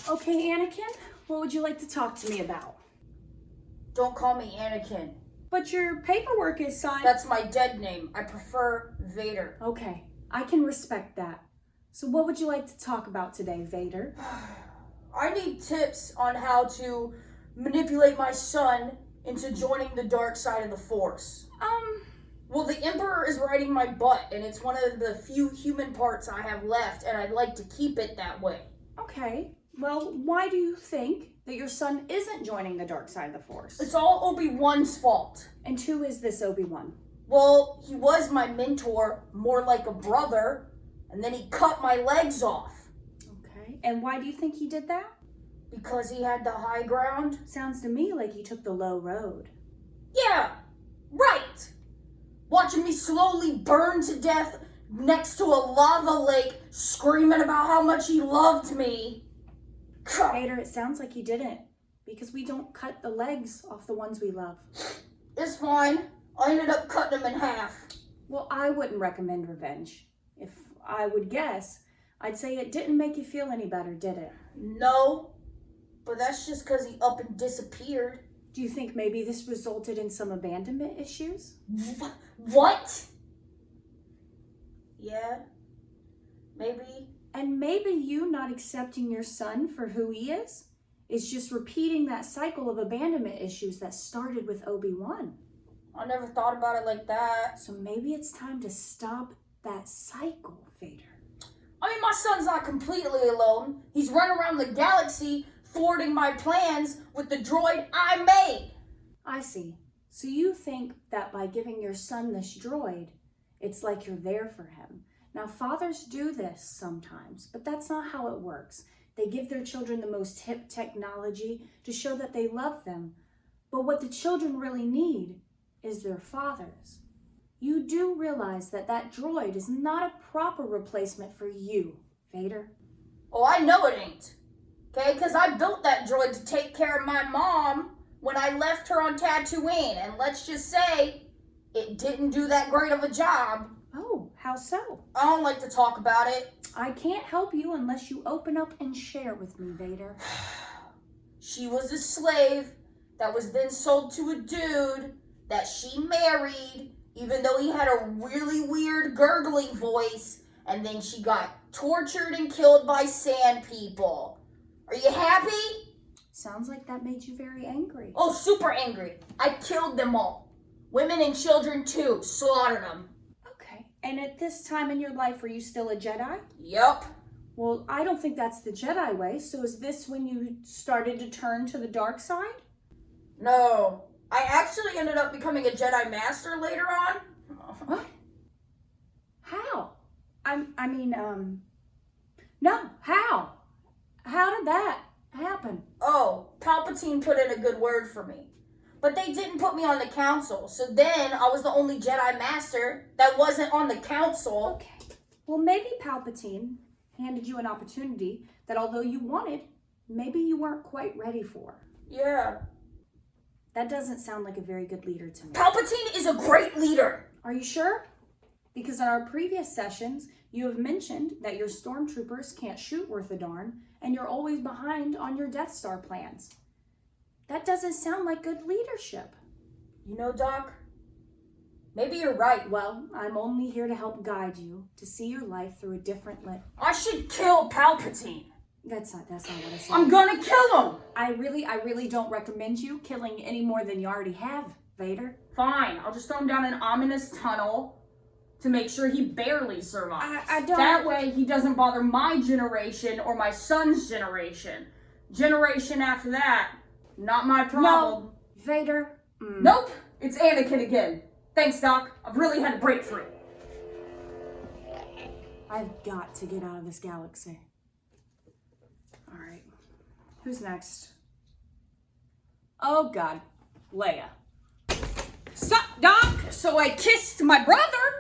Okay, Anakin, what would you like to talk to me about? Don't call me Anakin. But your paperwork is signed. That's my dead name. I prefer Vader. Okay, I can respect that. So what would you like to talk about today, Vader? I need tips on how to manipulate my son into joining the dark side of the Force. Well, the Emperor is riding my butt, and it's one of the few human parts I have left, and I'd like to keep it that way. Okay, well, why do you think that your son isn't joining the dark side of the Force? It's all Obi-Wan's fault. And who is this Obi-Wan? Well, he was my mentor, more like a brother, and then he cut my legs off. Okay, and why do you think he did that? Because he had the high ground? Sounds to me like he took the low road. Yeah, right. Watching me slowly burn to death next to a lava lake, screaming about how much he loved me. Vader, it sounds like you didn't, because we don't cut the legs off the ones we love. It's fine. I ended up cutting him in half. Well, I wouldn't recommend revenge. If I would guess, I'd say it didn't make you feel any better, did it? No, but that's just because he up and disappeared. Do you think maybe this resulted in some abandonment issues? What? Yeah, maybe. And maybe you not accepting your son for who he is just repeating that cycle of abandonment issues that started with Obi-Wan. I never thought about it like that. So maybe it's time to stop that cycle, Vader. I mean, my son's not completely alone. He's running around the galaxy thwarting my plans with the droid I made. I see. So you think that by giving your son this droid, it's like you're there for him. Now, fathers do this sometimes, but that's not how it works. They give their children the most hip technology to show that they love them. But what the children really need is their fathers. You do realize that that droid is not a proper replacement for you, Vader. Oh, I know it ain't. Okay, because I built that droid to take care of my mom when I left her on Tatooine. And let's just say, it didn't do that great of a job. Oh, how so? I don't like to talk about it. I can't help you unless you open up and share with me, Vader. She was a slave that was then sold to a dude that she married, even though he had a really weird gurgling voice, and then she got tortured and killed by sand people. Are you happy? Sounds like that made you very angry. Oh, super angry. I killed them all. Women and children too. Slaughtered them. Okay. And at this time in your life, were you still a Jedi? Yup. Well, I don't think that's the Jedi way. So is this when you started to turn to the dark side? No. I actually ended up becoming a Jedi Master later on. What? How? No, how? How did that happen? Oh, Palpatine put in a good word for me. But they didn't put me on the council. So then I was the only Jedi Master that wasn't on the council. Okay. Well, maybe Palpatine handed you an opportunity that although you wanted, maybe you weren't quite ready for. Yeah. That doesn't sound like a very good leader to me. Palpatine is a great leader. Are you sure? Because in our previous sessions, you have mentioned that your stormtroopers can't shoot worth a darn, and you're always behind on your Death Star plans. That doesn't sound like good leadership. You know, Doc, maybe you're right. Well, I'm only here to help guide you to see your life through a different lens. I should kill Palpatine. That's not what I said. I'm gonna kill him. I really don't recommend you killing any more than you already have, Vader. Fine, I'll just throw him down an ominous tunnel to make sure he barely survives. I don't... That way he doesn't bother my generation or my son's generation. Generation after that, not my problem. No, Vader. Nope, it's Anakin again. Thanks, Doc. I've really had a breakthrough. I've got to get out of this galaxy. All right, who's next? Oh God, Leia. Sup, Doc? So I kissed my brother.